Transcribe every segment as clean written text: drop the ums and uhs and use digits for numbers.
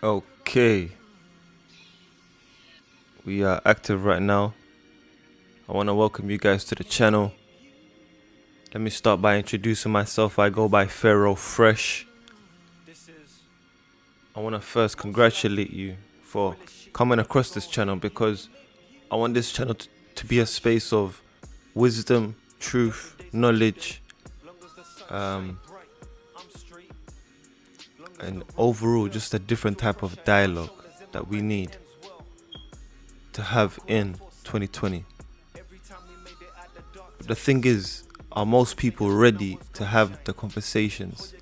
Okay, we are active right now. I want to welcome you guys to the channel. Let me start by introducing myself. I go by Pharaoh Fresh. I want to first congratulate you for coming across this channel because I want this channel to be a space of wisdom, truth, knowledge, um, and overall just a different type of dialogue that we need to have in 2020. But the thing is, are most people ready to have the conversations?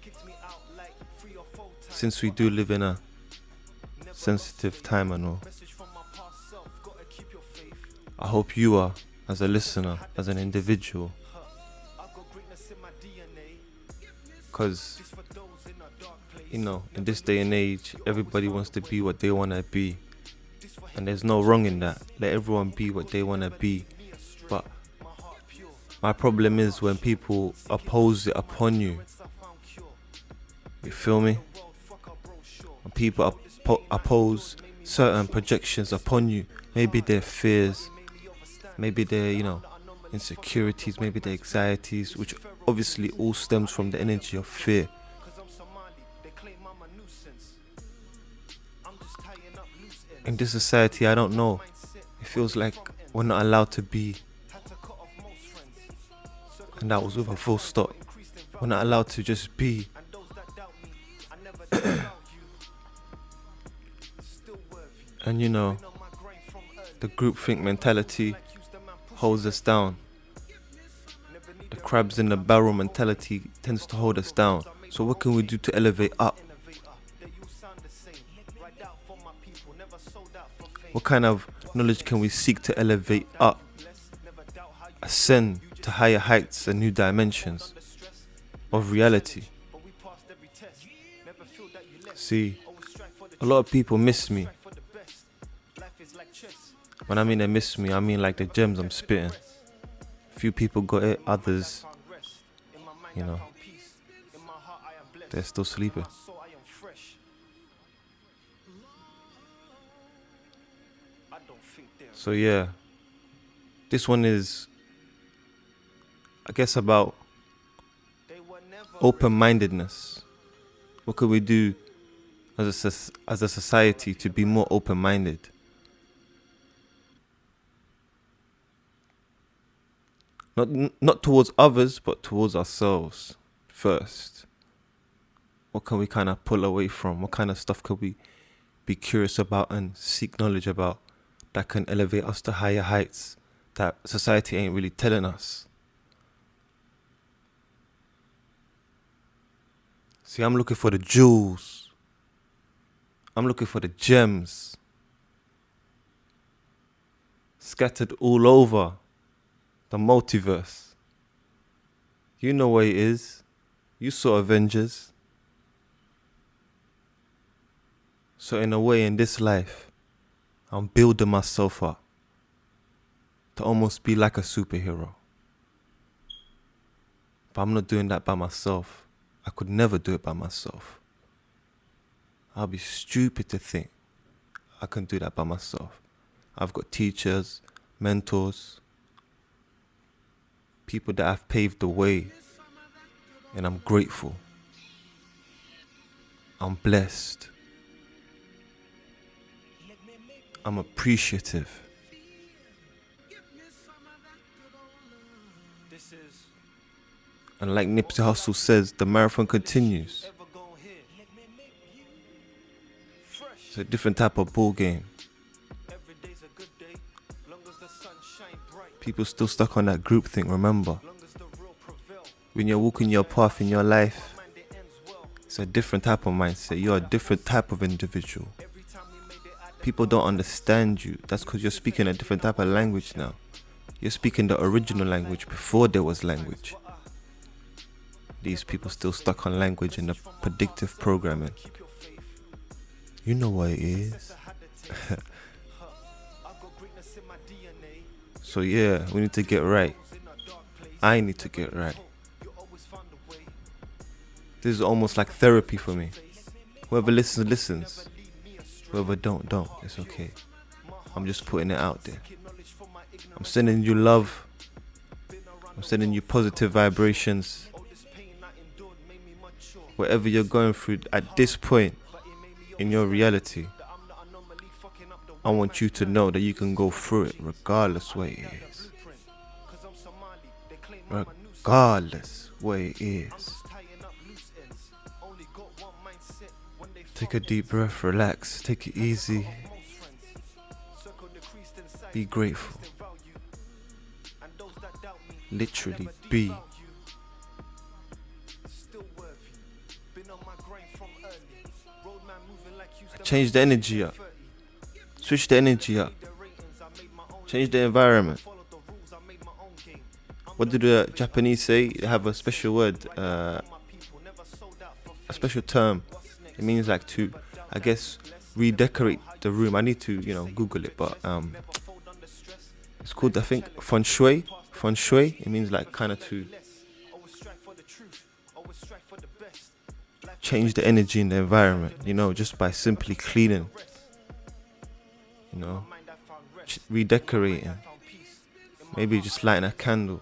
Since we do live in a sensitive time and all, I hope you are, as a listener, as an individual, because in this day and age, everybody wants to be what they want to be, and there's no wrong in that. Let everyone be what they want to be. But my problem is when people oppose it upon you. You feel me? When people oppose certain projections upon you, maybe their fears, maybe their insecurities, maybe their anxieties, which obviously all stems from the energy of fear. In this society, I don't know, it feels like we're not allowed to be, and that was with a full stop. We're not allowed to just be. And the groupthink mentality holds us down. The crabs in the barrel mentality tends to hold us down. So what can we do to elevate up? What kind of knowledge can we seek to elevate up? Ascend to higher heights and new dimensions of reality. See, a lot of people miss me. When I mean they miss me, I mean like the gems I'm spitting. Few people got it, others, they're still sleeping. So yeah, this one is, I guess, about open-mindedness. What could we do as a society to be more open-minded? Not towards others, but towards ourselves first. What can we kind of pull away from? What kind of stuff could we be curious about and seek knowledge about that can elevate us to higher heights that society ain't really telling us? See, I'm looking for the jewels. I'm looking for the gems scattered all over the multiverse. You know what it is. You saw Avengers. So in a way, in this life, I'm building myself up to almost be like a superhero. But I'm not doing that by myself. I could never do it by myself. I'll be stupid to think I can do that by myself. I've got teachers, mentors, people that have paved the way, and I'm grateful. I'm blessed. I'm appreciative. And like Nipsey Hussle says, the marathon continues. It's a different type of ball game. People still stuck on that group thing, remember? When you're walking your path in your life, it's a different type of mindset. You're a different type of individual. People don't understand you. That's because you're speaking a different type of language now. You're speaking the original language before there was language. These people still stuck on language and the predictive programming. You know what it is. So yeah, we need to get right. I need to get right. This is almost like therapy for me. Whoever listens, listens. Whoever don't, it's okay. I'm just putting it out there. I'm sending you love. I'm sending you positive vibrations. Whatever you're going through at this point in your reality, I want you to know that you can go through it regardless where it is. Regardless where it is. Take a deep breath, relax, take it easy. Be grateful. Literally be. Change the energy up. Switch the energy up. Change the environment. What do the Japanese say? They have a special word, a special term. It means like to, I guess, redecorate the room. I need to, Google it, but it's called, I think, feng shui. Feng shui. It means like kind of to change the energy in the environment, just by simply cleaning, redecorating, maybe just lighting a candle.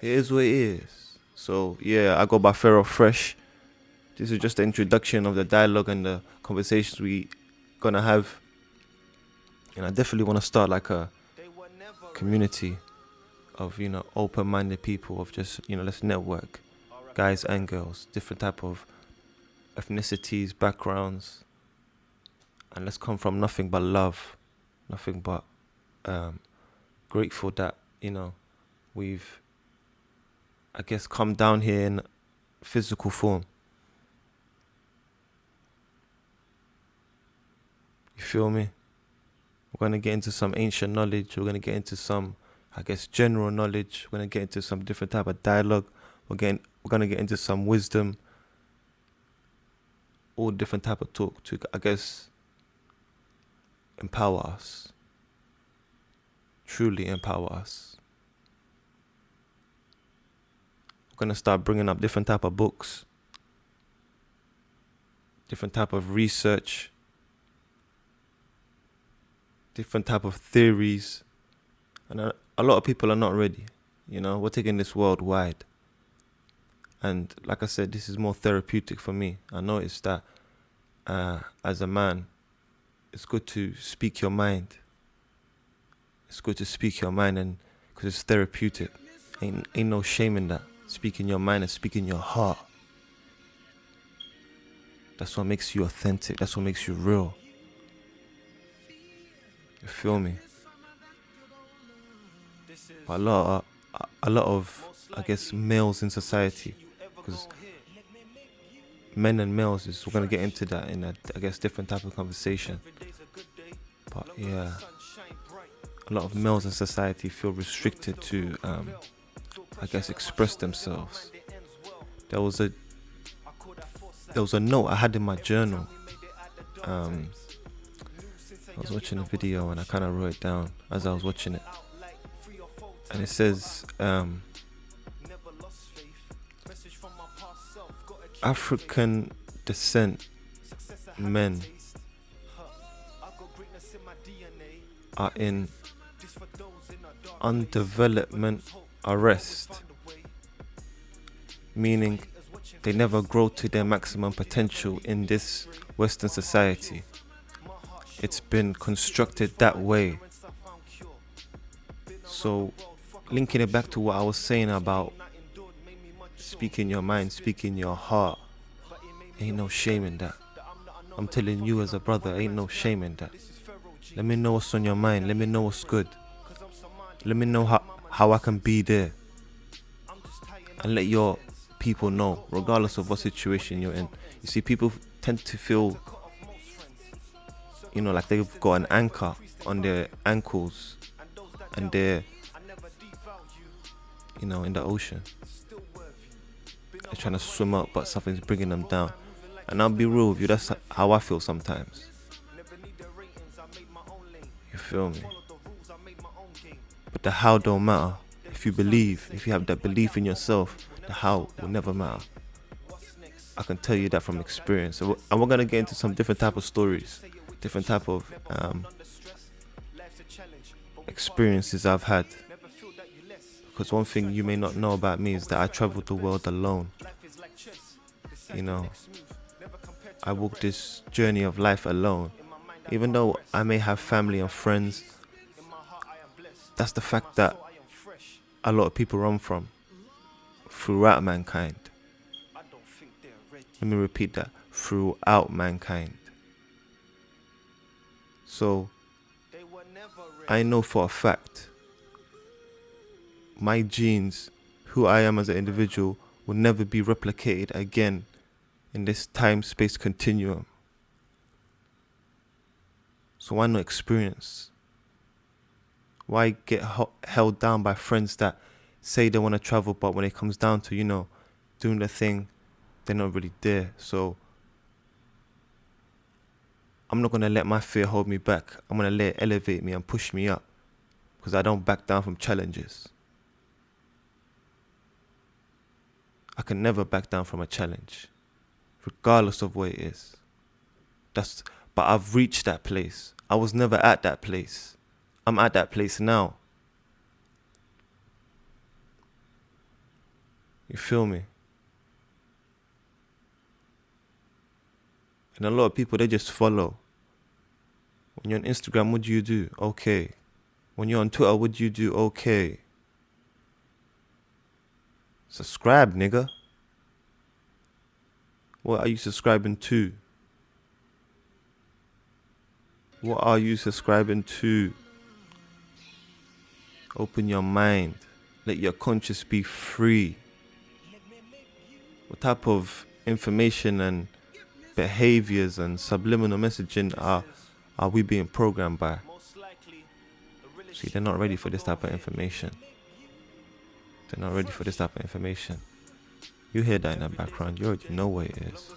It is what it is. So yeah, I go by Pharaoh Fresh. This is just the introduction of the dialogue and the conversations we gonna have. And I definitely want to start like a community of, open-minded people, of just, let's network, guys and girls, different type of ethnicities, backgrounds, and let's come from nothing but love, nothing but grateful that, we've, I guess, come down here in physical form. You feel me? We're going to get into some ancient knowledge. We're going to get into some, I guess, general knowledge. We're going to get into some different type of dialogue. We're going to get into some wisdom. All different type of talk to, I guess, empower us. Truly empower us. We're going to start bringing up different type of books. Different type of research. Different type of theories. And a lot of people are not ready. We're taking this worldwide. And like I said, this is more therapeutic for me. I noticed that as a man, it's good to speak your mind. It's good to speak your mind, and because it's therapeutic. Ain't no shame in that. Speaking your mind and speaking your heart. That's what makes you authentic. That's what makes you real. You feel me? A lot of, I guess, males in society, because men and males we're gonna get into that in a, I guess, different type of conversation. But yeah, a lot of males in society feel restricted to, I guess, express themselves. There was a note I had in my journal. I was watching a video and I kind of wrote it down as I was watching it. And it says, African descent men are in undevelopment arrest, meaning they never grow to their maximum potential in this Western society. It's been constructed that way. So, linking it back to what I was saying about speaking your mind, speaking your heart, ain't no shame in that. I'm telling you as a brother, ain't no shame in that. Let me know what's on your mind. Let me know what's good. Let me know how I can be there. And let your people know, regardless of what situation you're in. You see, people tend to feel, like they've got an anchor on their ankles and they're, in the ocean. They're trying to swim up, but something's bringing them down. And I'll be real with you, that's how I feel sometimes. You feel me? But the how don't matter. If you believe, if you have that belief in yourself, the how will never matter. I can tell you that from experience. And we're going to get into some different type of stories. different type of experiences I've had. Because one thing you may not know about me is that I traveled the world alone. You know, I walked this journey of life alone. Even though I may have family and friends, that's the fact that a lot of people run from throughout mankind. Let me repeat that, throughout mankind. So, I know for a fact, my genes, who I am as an individual, will never be replicated again in this time-space continuum. So why not experience? Why get held down by friends that say they want to travel, but when it comes down to, doing the thing, they're not really there. So I'm not going to let my fear hold me back. I'm going to let it elevate me and push me up, because I don't back down from challenges. I can never back down from a challenge, regardless of what it is. But I've reached that place. I was never at that place. I'm at that place now. You feel me? And a lot of people, they just follow. When you're on Instagram, what do you do? Okay. When you're on Twitter, what do you do? Okay. Subscribe, nigga. What are you subscribing to? What are you subscribing to? Open your mind. Let your conscience be free. What type of information and behaviors and subliminal messaging are we being programmed by? See, they're not ready for this type of information. They're not ready for this type of information. You hear that in the background, you already know what it is.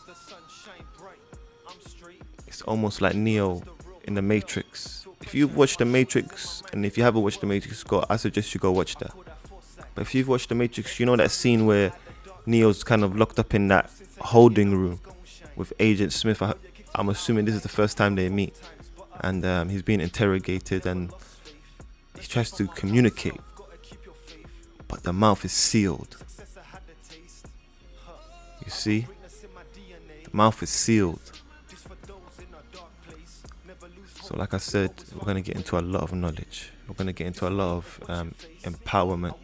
It's almost like Neo in the Matrix. If you've watched the Matrix, and if you haven't watched the Matrix, I suggest you go watch that. But if you've watched the Matrix, you know that scene where Neo's kind of locked up in that holding room with Agent Smith. I'm assuming this is the first time they meet, and he's being interrogated, and he tries to communicate, but the mouth is sealed. You see? The mouth is sealed. So like I said, we're going to get into a lot of knowledge. We're going to get into a lot of empowerment.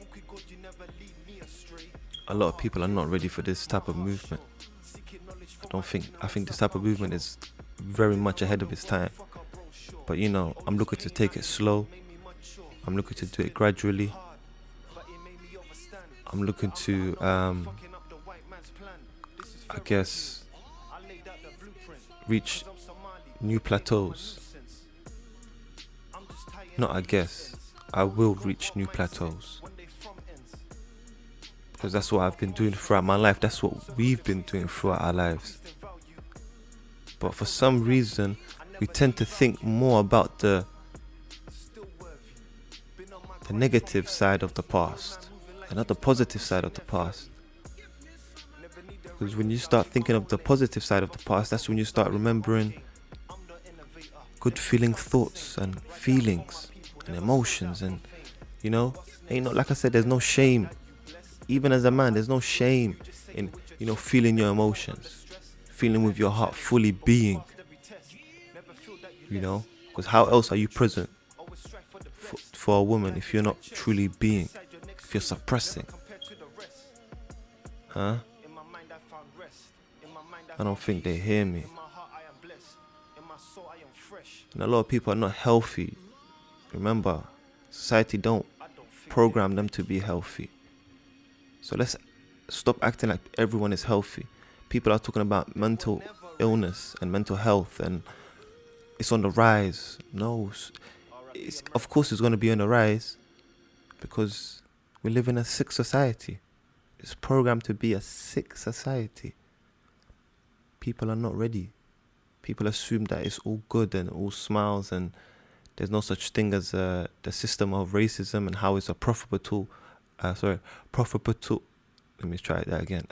A lot of people are not ready for this type of movement. I think this type of movement is very much ahead of its time. But I'm looking to take it slow. I'm looking to do it gradually. I'm looking to, reach new plateaus. I will reach new plateaus. Because that's what I've been doing throughout my life. That's what we've been doing throughout our lives. But for some reason, we tend to think more about the negative side of the past and not the positive side of the past. Because when you start thinking of the positive side of the past, that's when you start remembering good feeling thoughts and feelings and emotions, and like I said, there's no shame. Even as a man, there's no shame in feeling your emotions, feeling with your heart, fully being. Because how else are you present for a woman if you're not truly being, if you're suppressing? I don't think they hear me. And a lot of people are not healthy. Remember, society don't program them to be healthy. So let's stop acting like everyone is healthy. People are talking about mental illness and mental health, and it's on the rise. No, of course it's going to be on the rise, because we live in a sick society. It's programmed to be a sick society. People are not ready. People assume that it's all good and all smiles, and there's no such thing as the system of racism and how it's a profitable let me try that again.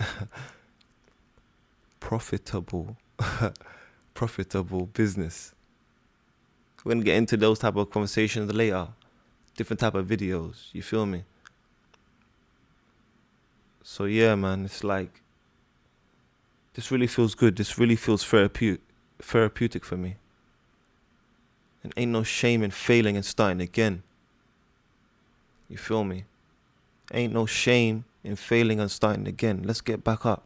Profitable business. We're gonna get into those type of conversations later. Different type of videos. You feel me? So yeah, man, it's like this really feels good. This really feels therapeutic for me. And ain't no shame in failing and starting again. You feel me? Ain't no shame in failing and starting again. Let's get back up.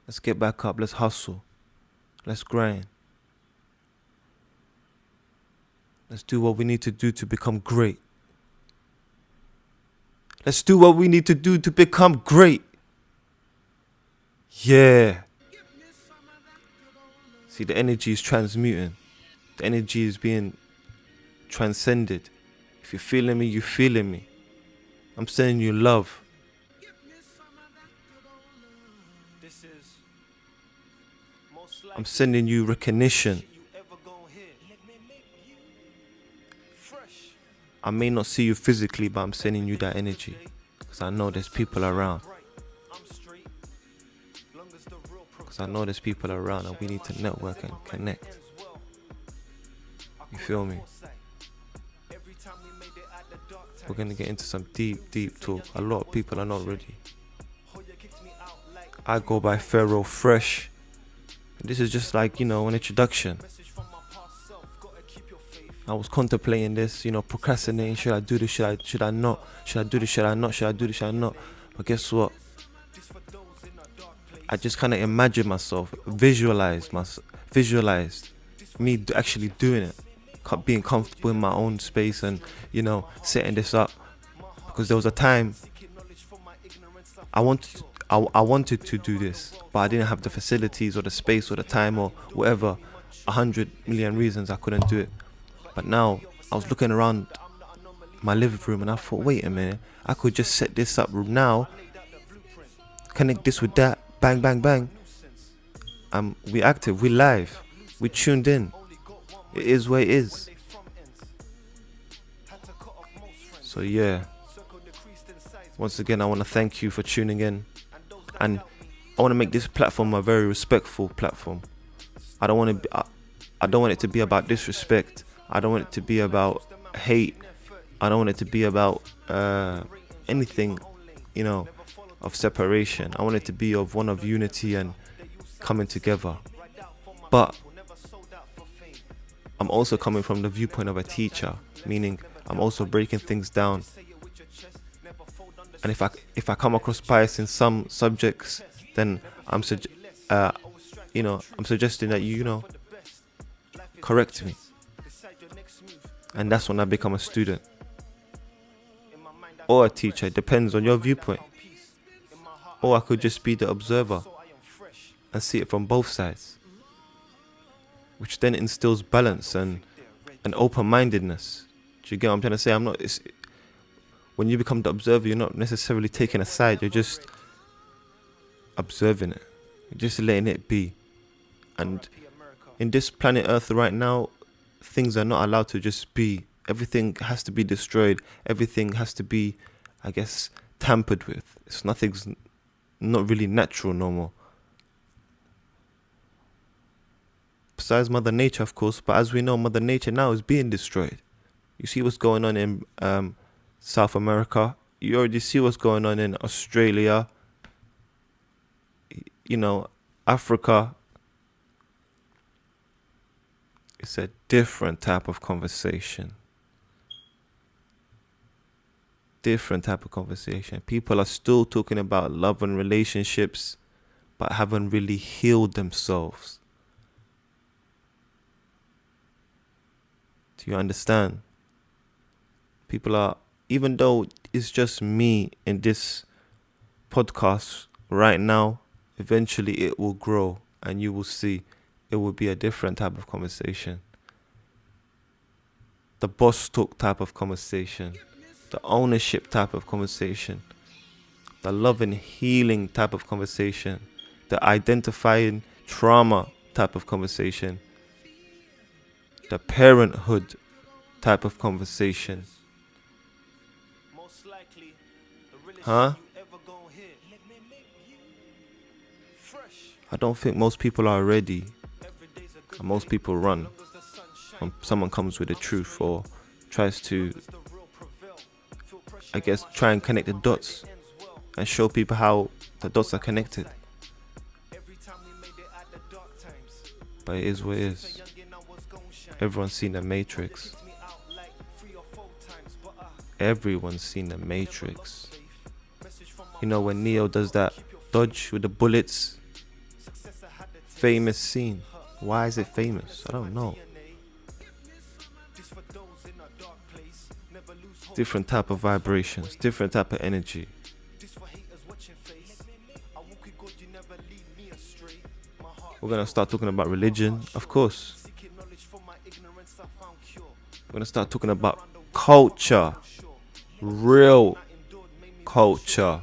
Let's get back up. Let's hustle. Let's grind. Let's do what we need to do to become great. Let's do what we need to do to become great. Yeah. See, the energy is transmuting. The energy is being transcended. If you're feeling me, you're feeling me. I'm sending you love. I'm sending you recognition. I may not see you physically, but I'm sending you that energy. Because I know there's people around. Because I know there's people around and we need to network and connect. You feel me? We're going to get into some deep talk. A lot of people are not ready. I go by Pharaoh Fresh. This is just like, an introduction. I was contemplating this, procrastinating. Should I do this? Should I not? Should I do this? Should I not? Should I do this? Should I not? But guess what? I just kind of imagined myself, visualized me actually doing it, being comfortable in my own space and, setting this up. Because there was a time I wanted to do this, but I didn't have the facilities or the space or the time or whatever. 100 million reasons I couldn't do it. But now I was looking around my living room and I thought, wait a minute, I could just set this up now, connect this with that, bang, bang, bang. We active, we live, we tuned in. It is what it is. So yeah, once again, I want to thank you for tuning in. And I want to make this platform a very respectful platform. I don't want it to be about disrespect. I don't want it to be about hate. I don't want it to be about anything, of separation. I want it to be of one of unity and coming together. But I'm also coming from the viewpoint of a teacher, meaning I'm also breaking things down. And if I come across bias in some subjects, then I'm suggesting that you correct me. And that's when I become a student or a teacher. It depends on your viewpoint. Or I could just be the observer and see it from both sides, which then instills balance and an open-mindedness. Do you get what I'm trying to say? When you become the observer, you're not necessarily taking a side. You're just observing it. You're just letting it be. And in this planet Earth right now, things are not allowed to just be. Everything has to be destroyed. Everything has to be, tampered with. Nothing's not really natural no more. Besides Mother Nature, of course. But as we know, Mother Nature now is being destroyed. You see what's going on in South America. You already see what's going on in Australia. Africa. It's a different type of conversation. People are still talking about love and relationships, but haven't really healed themselves. Do you understand? People are, even though it's just me in this podcast right now, eventually it will grow and you will see it will be a different type of conversation. The boss talk type of conversation. The ownership type of conversation. The love and healing type of conversation. The identifying trauma type of conversation. The parenthood type of conversation. Huh? I don't think most people are ready. And most people run. when someone comes with the truth or tries to, I guess, try and connect the dots and show people how the dots are connected. But it is what it is. Everyone's seen the Matrix. Everyone's seen the Matrix. You know when Neo does that dodge with the bullets? Famous scene. Why is it famous? I don't know. Different type of vibrations, different type of energy. We're gonna start talking about religion, of course. We're gonna start talking about culture. Real culture.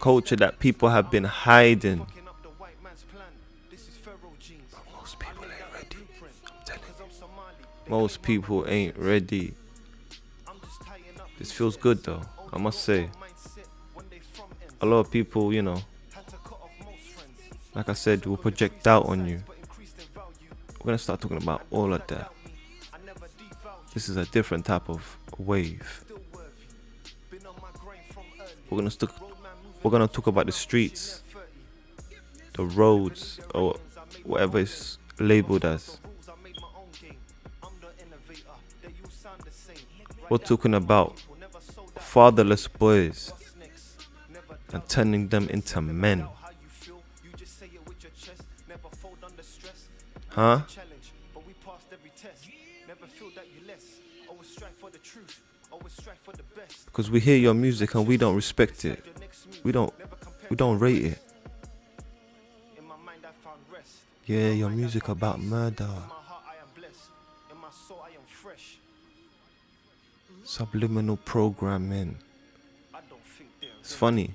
Culture that people have been hiding. But most people ain't ready. I'm telling you. Most people ain't ready. This feels good though, I must say. A lot of people, you know, like I said, will project doubt on you. We're gonna start talking about all of that. This is a different type of wave. We're gonna talk about the streets, the roads, or whatever it's labeled as. We're talking about fatherless boys and turning them into men. Huh? Because we hear your music and we don't respect it. We don't rate it. Yeah, your music about murder. Subliminal programming. It's funny.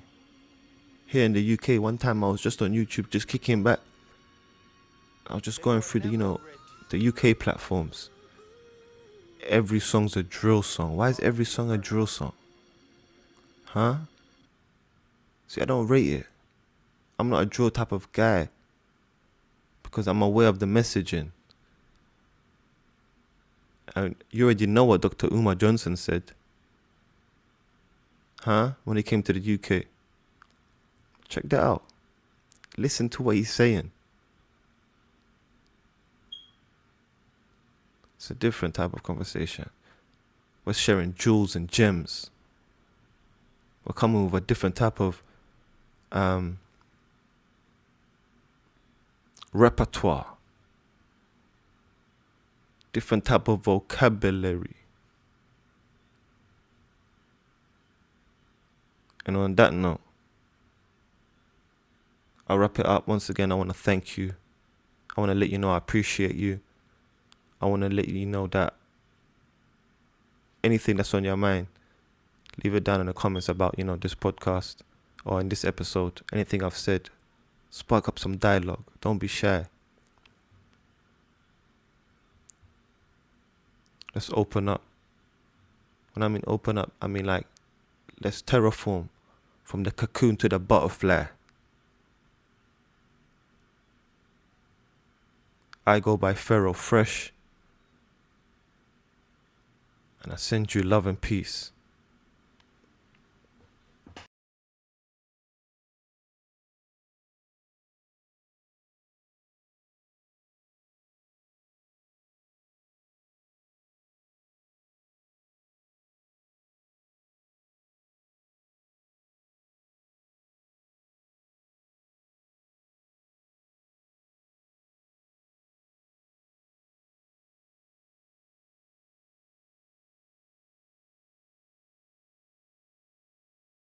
Here in the UK, one time I was just on YouTube, just kicking back. I was just going through the UK platforms. Every song's a drill song. Why is every song a drill song? Huh? See, I don't rate it. I'm not a drill type of guy because I'm aware of the messaging. And you already know what Dr. Umar Johnson said. Huh? When he came to the UK. Check that out. Listen to what he's saying. It's a different type of conversation. We're sharing jewels and gems. We're coming with a different type of repertoire. Different type of vocabulary. And on that note, I'll wrap it up. Once again, I want to thank you. I want to let you know I appreciate you. I want to let you know that anything that's on your mind, leave it down in the comments about, this podcast or in this episode. Anything I've said, spark up some dialogue. Don't be shy. Let's open up. When I mean open up, I mean like, let's terraform from the cocoon to the butterfly. I go by Pharaoh Fresh. And I send you love and peace.